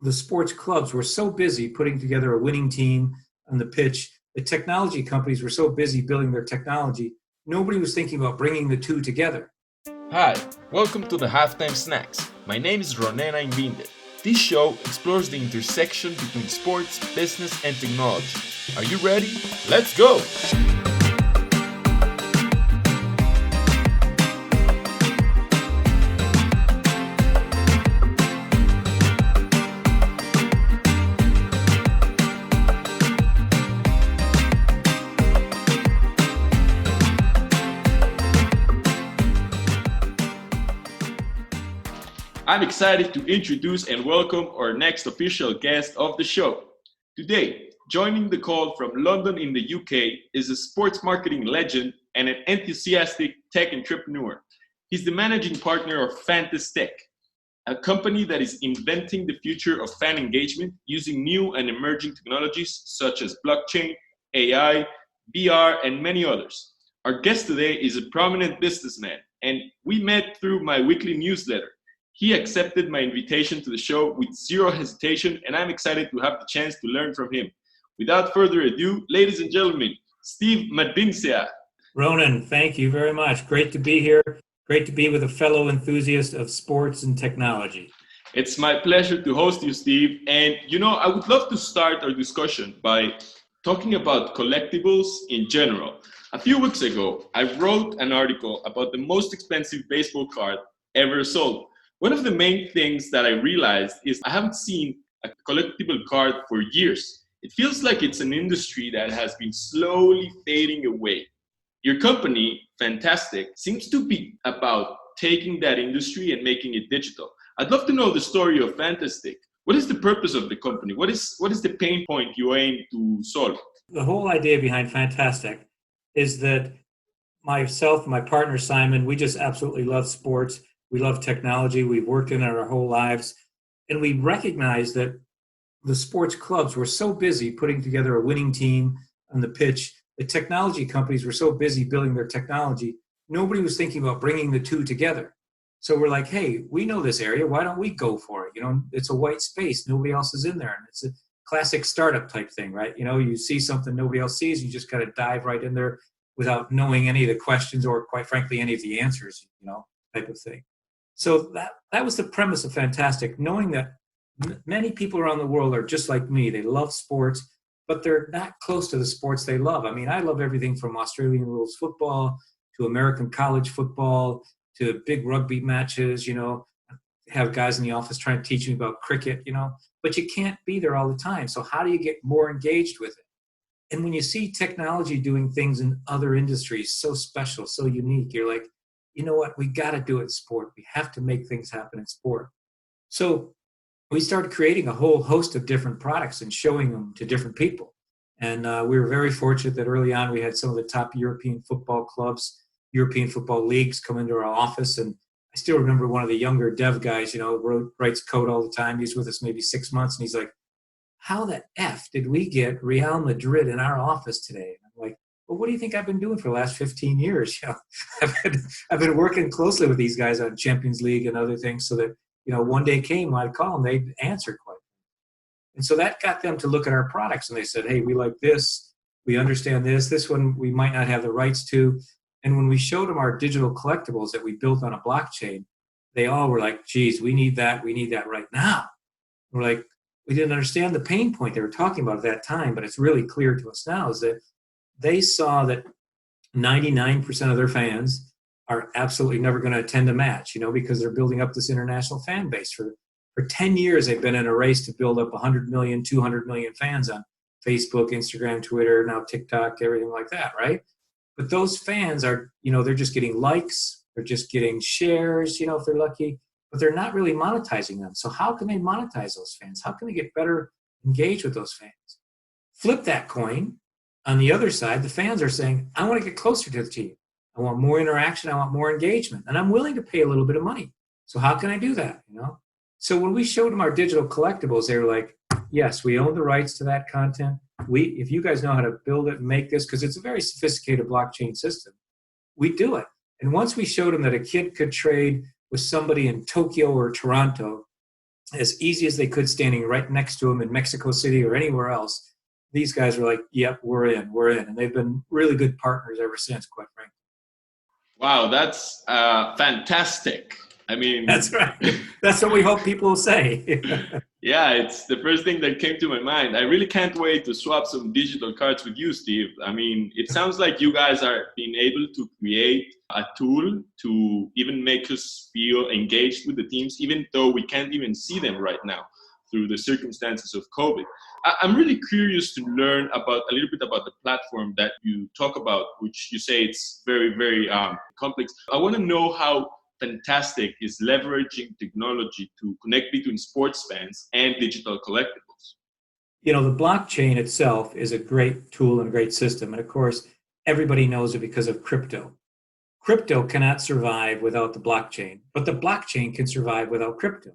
the sports clubs were so busy putting together a winning team on the pitch. The technology companies were so busy building their technology. Nobody was thinking about bringing the two together. Hi, welcome to the Halftime Snacks. My name is Ronena Invinde. This show explores the intersection between sports, business, and technology. Are you ready? Let's go! I'm excited to introduce and welcome our next official guest of the show. Today, joining the call from London in the UK is a sports marketing legend and an enthusiastic tech entrepreneur. He's the managing partner of Fantastec, a company that is inventing the future of fan engagement using new and emerging technologies such as blockchain, AI, VR, and many others. Our guest today is a prominent businessman, and we met through my weekly newsletter. He accepted my invitation to the show with zero hesitation, and I'm excited to have the chance to learn from him. Without further ado, ladies and gentlemen, Steve Madincea. Ronan, thank you very much. Great to be here. Great to be with a fellow enthusiast of sports and technology. It's my pleasure to host you, Steve. And, I would love to start our discussion by talking about collectibles in general. A few weeks ago, I wrote an article about the most expensive baseball card ever sold. One of the main things that I realized is I haven't seen a collectible card for years. It feels like it's an industry that has been slowly fading away. Your company, Fantastec, seems to be about taking that industry and making it digital. I'd love to know the story of Fantastec. What is the purpose of the company? What is the pain point you aim to solve? The whole idea behind Fantastec is that myself and my partner, Simon, we just absolutely love sports. We love technology. We've worked in it our whole lives. And we recognize that the sports clubs were so busy putting together a winning team on the pitch. The technology companies were so busy building their technology. Nobody was thinking about bringing the two together. So we're like, hey, we know this area. Why don't we go for it? It's a white space. Nobody else is in there. And it's a classic startup type thing, right? You see something nobody else sees. You just kind of dive right in there without knowing any of the questions or, quite frankly, any of the answers, type of thing. So that was the premise of Fantastec, knowing that many people around the world are just like me. They love sports, but they're not close to the sports they love. I mean, I love everything from Australian rules football to American college football to big rugby matches, have guys in the office trying to teach me about cricket, but you can't be there all the time. So how do you get more engaged with it? And when you see technology doing things in other industries so special, so unique, you're like, you know what, we got to do it in sport. We have to make things happen in sport. So we started creating a whole host of different products and showing them to different people. And we were very fortunate that early on we had some of the top European football clubs, European football leagues come into our office. And I still remember one of the younger dev guys, writes code all the time. He's with us maybe 6 months. And he's like, how the F did we get Real Madrid in our office today? And I'm like, well, what do you think I've been doing for the last 15 years? I've been working closely with these guys on Champions League and other things so that, one day came when I'd call them, they'd answer quite. And so that got them to look at our products and they said, hey, we like this. We understand this. This one we might not have the rights to. And when we showed them our digital collectibles that we built on a blockchain, they all were like, geez, we need that. We need that right now. We're like, we didn't understand the pain point they were talking about at that time, but it's really clear to us now is that they saw that 99% of their fans are absolutely never going to attend a match, because they're building up this international fan base. For 10 years, they've been in a race to build up 100 million, 200 million fans on Facebook, Instagram, Twitter, now TikTok, everything like that, right? But those fans are, they're just getting likes, they're just getting shares, if they're lucky, but they're not really monetizing them. So how can they monetize those fans? How can they get better engaged with those fans? Flip that coin. On the other side, the fans are saying, I want to get closer to the team. I want more interaction. I want more engagement. And I'm willing to pay a little bit of money. So how can I do that? So when we showed them our digital collectibles, they were like, yes, we own the rights to that content. If you guys know how to build it and make this, because it's a very sophisticated blockchain system, we do it. And once we showed them that a kid could trade with somebody in Tokyo or Toronto as easy as they could, standing right next to them in Mexico City or anywhere else. These guys were like, yep, we're in. And they've been really good partners ever since, quite frankly. Wow, that's fantastic. I That's mean, right. That's what we hope people will say. yeah, it's the first thing that came to my mind. I really can't wait to swap some digital cards with you, Steve. I mean, it sounds like you guys are being able to create a tool to even make us feel engaged with the teams, even though we can't even see them right now through the circumstances of COVID. I'm really curious to learn about a little bit about the platform that you talk about, which you say it's very, very complex. I want to know how Fantastec is leveraging technology to connect between sports fans and digital collectibles. The blockchain itself is a great tool and a great system. And of course, everybody knows it because of crypto. Crypto cannot survive without the blockchain, but the blockchain can survive without crypto.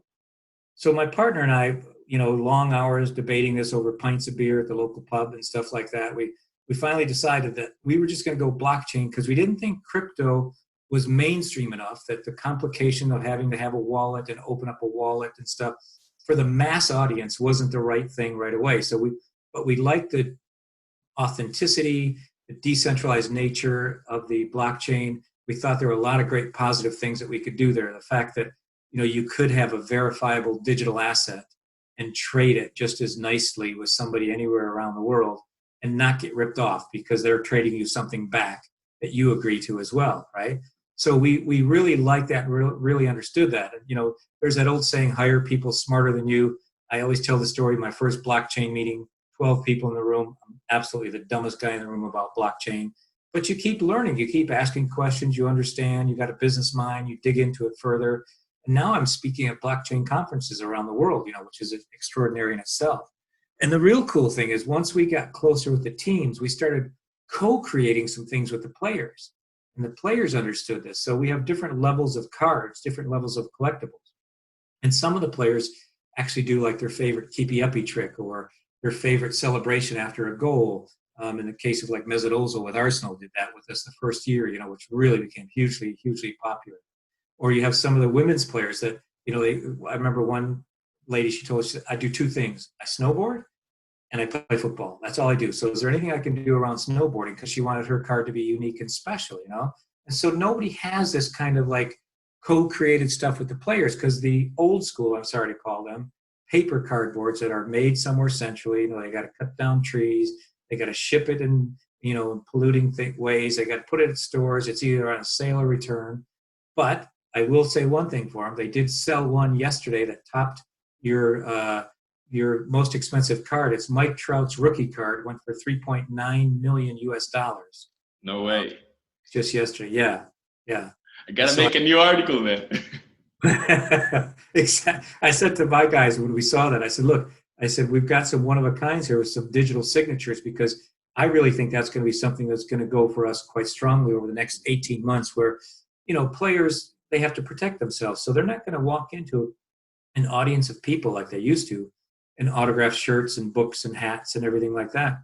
So my partner and I, long hours debating this over pints of beer at the local pub and stuff like that. We finally decided that we were just going to go blockchain because we didn't think crypto was mainstream enough, that the complication of having to have a wallet and open up a wallet and stuff for the mass audience wasn't the right thing right away. But we liked the authenticity, the decentralized nature of the blockchain. We thought there were a lot of great positive things that we could do there. The fact that you could have a verifiable digital asset and trade it just as nicely with somebody anywhere around the world and not get ripped off because they're trading you something back that you agree to as well, right? So we really liked that, really understood that. There's that old saying, hire people smarter than you. I always tell the story, my first blockchain meeting, 12 people in the room. I'm absolutely the dumbest guy in the room about blockchain. But you keep learning, you keep asking questions, you understand, you got a business mind, you dig into it further. And now I'm speaking at blockchain conferences around the world, which is extraordinary in itself. And the real cool thing is once we got closer with the teams, we started co-creating some things with the players. And the players understood this. So we have different levels of cards, different levels of collectibles. And some of the players actually do like their favorite keepy-uppy trick or their favorite celebration after a goal. In the case of like Mesut Ozil with Arsenal did that with us the first year, which really became hugely, hugely popular. Or you have some of the women's players that, I remember one lady, she told us, I do two things. I snowboard and I play football. That's all I do. So is there anything I can do around snowboarding? Because she wanted her card to be unique and special, And so nobody has this kind of like co-created stuff with the players because the old school, I'm sorry to call them, paper cardboards that are made somewhere centrally, they got to cut down trees, they got to ship it in, in polluting ways, they got to put it at stores, it's either on a sale or return. But I will say one thing for them, they did sell one yesterday that topped your most expensive card. It's Mike Trout's rookie card, went for $3.9 million US. No way. Just yesterday. Yeah. I gotta make a new article then. I said to my guys when we saw that, I said, look, we've got some one of a kinds here with some digital signatures because I really think that's going to be something that's going to go for us quite strongly over the next 18 months where, players, they have to protect themselves. So they're not going to walk into an audience of people like they used to and autograph shirts and books and hats and everything like that.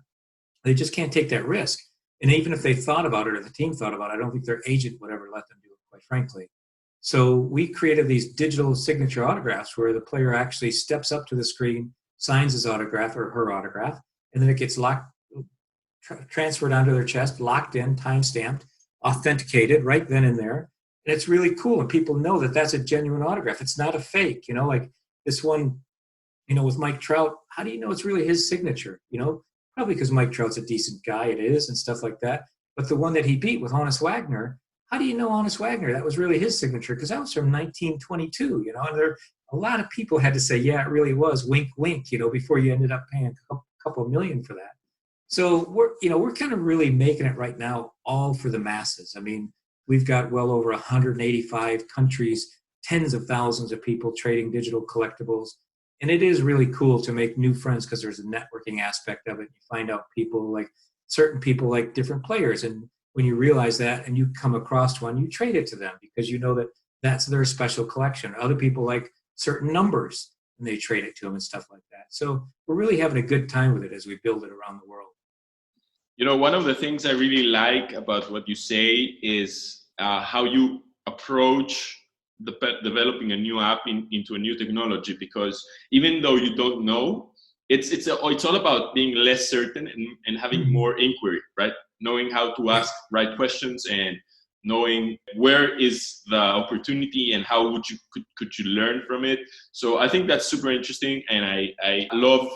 They just can't take that risk. And even if they thought about it or the team thought about it, I don't think their agent would ever let them do it, quite frankly. So we created these digital signature autographs where the player actually steps up to the screen, signs his autograph or her autograph, and then it gets transferred onto their chest, locked in, time-stamped, authenticated right then and there. And it's really cool. And people know that that's a genuine autograph. It's not a fake, like this one, with Mike Trout. How do you know it's really his signature? Probably because Mike Trout's a decent guy. It is and stuff like that. But the one that he beat with Honus Wagner, how do you know Honus Wagner? That was really his signature because that was from 1922, and a lot of people had to say, yeah, it really was, wink, wink, before you ended up paying a couple of million for that. So we're kind of really making it right now all for the masses. I mean, we've got well over 185 countries, tens of thousands of people trading digital collectibles. And it is really cool to make new friends because there's a networking aspect of it. You find out certain people like different players. And when you realize that and you come across one, you trade it to them because you know that that's their special collection. Other people like certain numbers and they trade it to them and stuff like that. So we're really having a good time with it as we build it around the world. One of the things I really like about what you say is how you approach developing a new app into a new technology, because even though you don't know, it's all about being less certain and having more inquiry, right? Knowing how to ask right questions and knowing where is the opportunity and how could you learn from it. So I think that's super interesting, and I love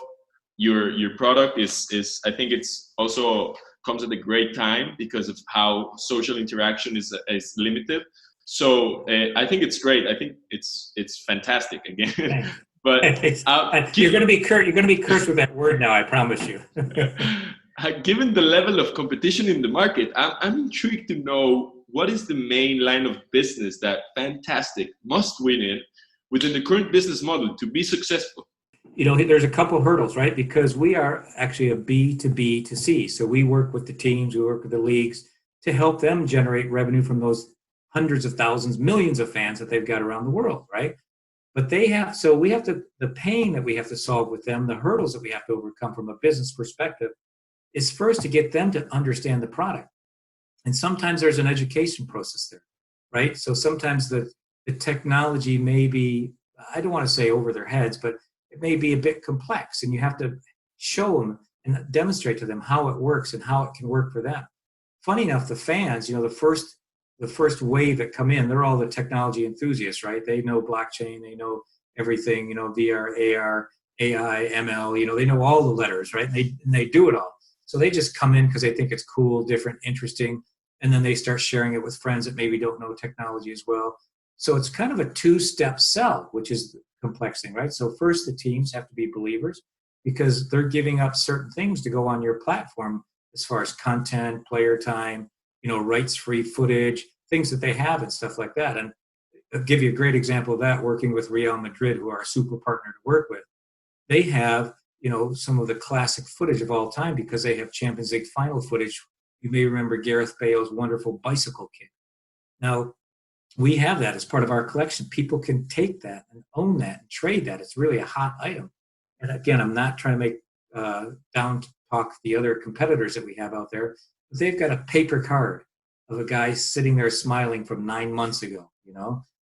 your product. Is I think it's also comes at a great time because of how social interaction is limited. So I think it's great. I think it's fantastic again. But you're going to be You're going to be cursed with that word now. I promise you. Given the level of competition in the market, I'm intrigued to know what is the main line of business that Fantastec must win in within the current business model to be successful. There's a couple hurdles, right? Because we are actually a B to B to C. So we work with the teams, we work with the leagues to help them generate revenue from those hundreds of thousands, millions of fans that they've got around the world, right? But we have to, the pain that we have to solve with them, the hurdles that we have to overcome from a business perspective is first to get them to understand the product. And sometimes there's an education process there, right? So sometimes the technology may be, I don't want to say over their heads, but it may be a bit complex, and you have to show them and demonstrate to them how it works and how it can work for them. Funny enough, the fans, the first wave that come in, they're all the technology enthusiasts, right? They know blockchain, they know everything, VR, AR, AI, ML, they know all the letters, right? And they do it all. So they just come in because they think it's cool, different, interesting, and then they start sharing it with friends that maybe don't know technology as well. So it's kind of a two-step sell, which is the complex thing, right? So first, the teams have to be believers because they're giving up certain things to go on your platform as far as content, player time, rights-free footage, things that they have and stuff like that. And I'll give you a great example of that, working with Real Madrid, who are a super partner to work with. They have, some of the classic footage of all time because they have Champions League final footage. You may remember Gareth Bale's wonderful bicycle kick. Now, we have that as part of our collection. People can take that and own that and trade that. It's really a hot item. And again, I'm not trying to make down talk the other competitors that we have out there. But they've got a paper card of a guy sitting there smiling from 9 months ago,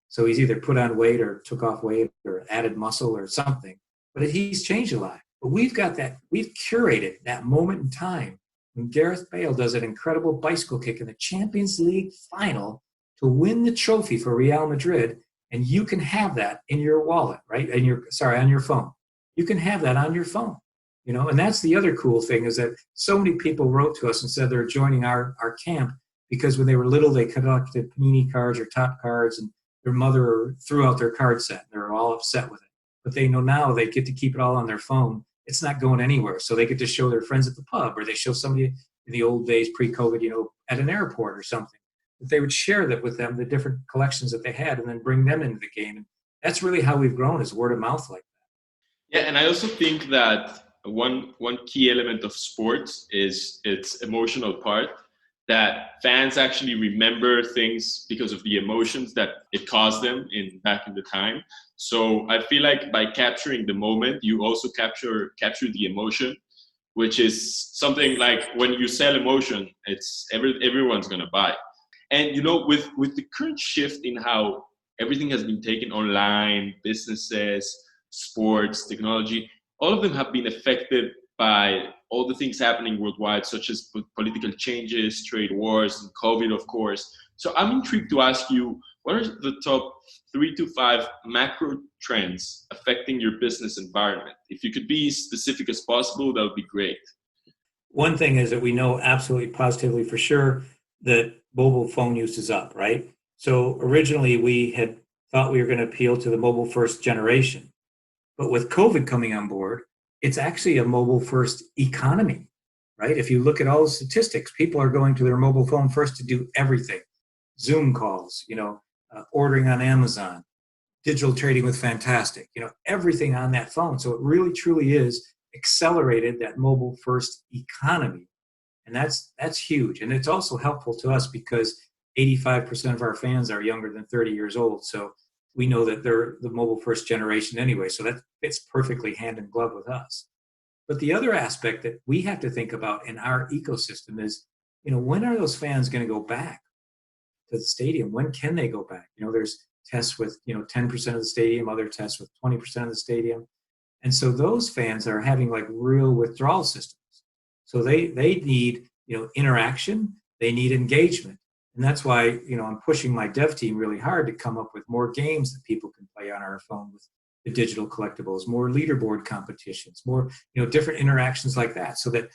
So he's either put on weight or took off weight or added muscle or something. But he's changed a lot. But we've got that. We've curated that moment in time when Gareth Bale does an incredible bicycle kick in the Champions League final to win the trophy for Real Madrid, and you can have that in your wallet, right? On your phone. You can have that on your phone, and that's the other cool thing is that so many people wrote to us and said they're joining our camp because when they were little, they collected Panini cards or Top cards, and their mother threw out their card set. And they were all upset with it. But they know now they get to keep it all on their phone. It's not going anywhere. So they get to show their friends at the pub, or they show somebody in the old days pre-COVID, at an airport or something. That they would share that with them, the different collections that they had, and then bring them into the game. And that's really how we've grown, is word of mouth like that. Yeah, and I also think that one key element of sports is its emotional part, that fans actually remember things because of the emotions that it caused them back in the time. So I feel like by capturing the moment, you also capture the emotion, which is something like when you sell emotion, it's everyone's gonna buy. And with the current shift in how everything has been taken online, businesses, sports, technology, all of them have been affected by all the things happening worldwide, such as political changes, trade wars, and COVID, of course. So I'm intrigued to ask you, what are the top 3 to 5 macro trends affecting your business environment? If you could be as specific as possible, that would be great. One thing is that we know absolutely positively for sure that mobile phone use is up, right? So originally we had thought we were going to appeal to the mobile first generation. But with COVID coming on board, it's actually a mobile first economy, right? If you look at all the statistics, people are going to their mobile phone first to do everything. Zoom calls, ordering on Amazon, digital trading with Fantastec, everything on that phone. So it really truly is accelerated that mobile first economy. And that's huge. And it's also helpful to us because 85% of our fans are younger than 30 years old. So we know that they're the mobile first generation anyway. So that fits perfectly hand in glove with us. But the other aspect that we have to think about in our ecosystem is, when are those fans going to go back to the stadium? When can they go back? There's tests with 10% of the stadium, other tests with 20% of the stadium. And so those fans are having like real withdrawal systems. So they need interaction, they need engagement. And that's why I'm pushing my dev team really hard to come up with more games that people can play on our phone with the digital collectibles, more leaderboard competitions, more different interactions like that, so that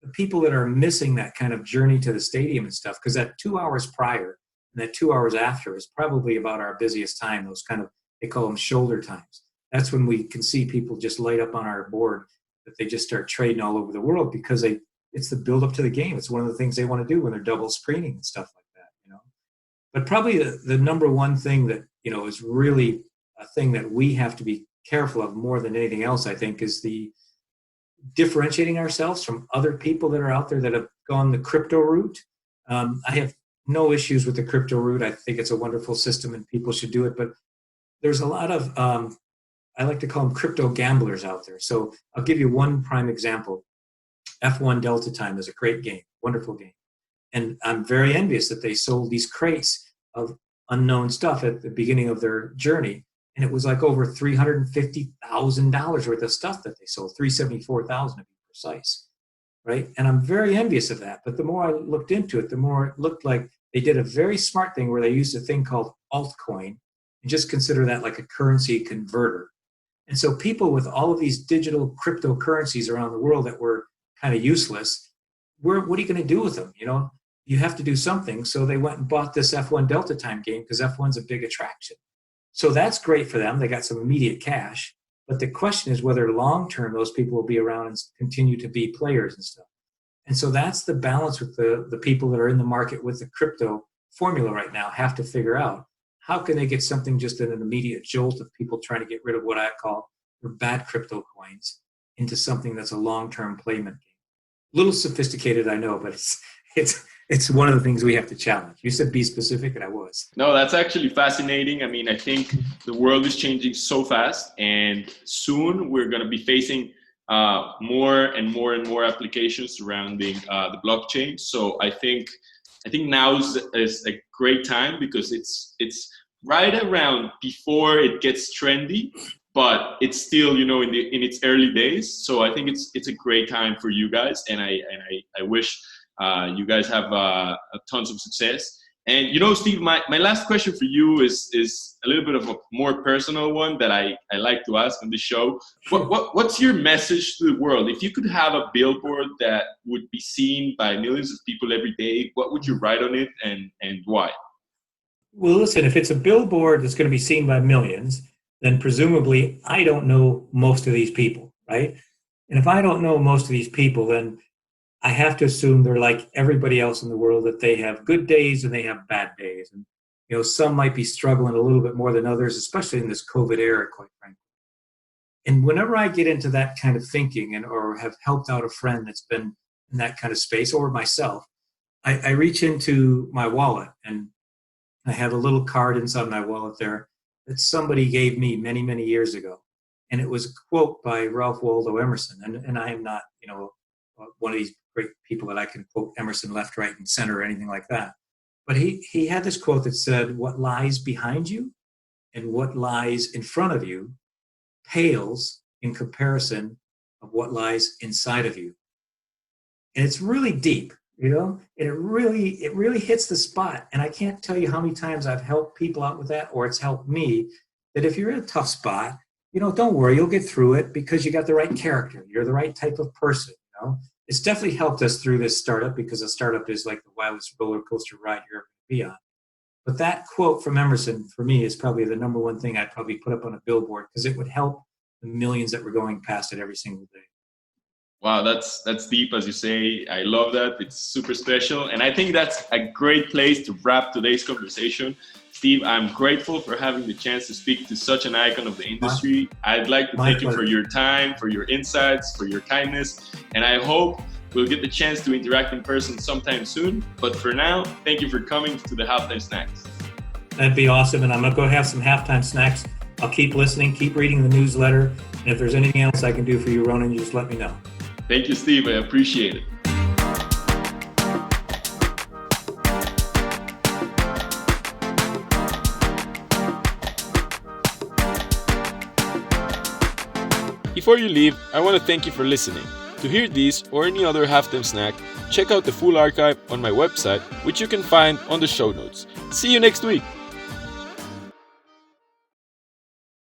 the people that are missing that kind of journey to the stadium and stuff, because that 2 hours prior and that 2 hours after is probably about our busiest time. Those kind of, they call them shoulder times. That's when we can see people just light up on our board, that they just start trading all over the world, because it's the build up to the game. It's one of the things they want to do when they're double screening and stuff like that. But probably the number one thing that is really a thing that we have to be careful of more than anything else, I think, is the differentiating ourselves from other people that are out there that have gone the crypto route. I have no issues with the crypto route. I think it's a wonderful system and people should do it. But there's a lot of, I like to call them crypto gamblers out there. So I'll give you one prime example. F1 Delta Time is a great game, wonderful game. And I'm very envious that they sold these crates of unknown stuff at the beginning of their journey. And it was like over $350,000 worth of stuff that they sold, $374,000 to be precise, right? And I'm very envious of that. But the more I looked into it, the more it looked like they did a very smart thing where they used a thing called altcoin and just consider that like a currency converter. And so people with all of these digital cryptocurrencies around the world that were kind of useless, what are you going to do with them? You have to do something. So they went and bought this F1 Delta Time game because F1's a big attraction. So that's great for them. They got some immediate cash. But the question is whether long-term those people will be around and continue to be players and stuff. And so that's the balance with the people that are in the market with the crypto formula right now have to figure out. How can they get something just in an immediate jolt of people trying to get rid of what I call their bad crypto coins into something that's a long-term playment game? A little sophisticated, I know, but it's one of the things we have to challenge. You said be specific, and I was. No, that's actually fascinating. I mean, I think the world is changing so fast, and soon we're going to be facing more and more applications surrounding the blockchain. So I think now is a great time because it's right around before it gets trendy, but it's still in its early days. So I think it's a great time for you guys, and I wish you guys have tons of success. And Steve, my last question for you is a little bit of a more personal one that I like to ask on the show. What's your message to the world? If you could have a billboard that would be seen by millions of people every day, what would you write on it and why? Well, listen, if it's a billboard that's going to be seen by millions, then presumably I don't know most of these people, right? And if I don't know most of these people, then I have to assume they're like everybody else in the world, that they have good days and they have bad days. And, some might be struggling a little bit more than others, especially in this COVID era, quite frankly. And whenever I get into that kind of thinking or have helped out a friend that's been in that kind of space, or myself, I reach into my wallet, and I have a little card inside my wallet there that somebody gave me many, many years ago. And it was a quote by Ralph Waldo Emerson. And I am not, one of these great people that I can quote Emerson left, right, and center or anything like that. But he had this quote that said, "What lies behind you and what lies in front of you pales in comparison of what lies inside of you." And it's really deep, and it really hits the spot. And I can't tell you how many times I've helped people out with that, or it's helped me, that if you're in a tough spot, don't worry, you'll get through it because you got the right character. You're the right type of person, It's definitely helped us through this startup, because a startup is like the wildest roller coaster ride you're ever going to be on. But that quote from Emerson, for me, is probably the number one thing I'd probably put up on a billboard, because it would help the millions that were going past it every single day. Wow, that's deep, as you say. I love that. It's super special. And I think that's a great place to wrap today's conversation. Steve, I'm grateful for having the chance to speak to such an icon of the industry. I'd like to thank you for your time, for your insights, for your kindness. And I hope we'll get the chance to interact in person sometime soon. But for now, thank you for coming to the Halftime Snacks. That'd be awesome. And I'm going to go have some halftime snacks. I'll keep listening, keep reading the newsletter. And if there's anything else I can do for you, Ronan, you just let me know. Thank you, Steve. I appreciate it. Before you leave, I want to thank you for listening. To hear these or any other halftime snack, check out the full archive on my website, which you can find on the show notes. See you next week!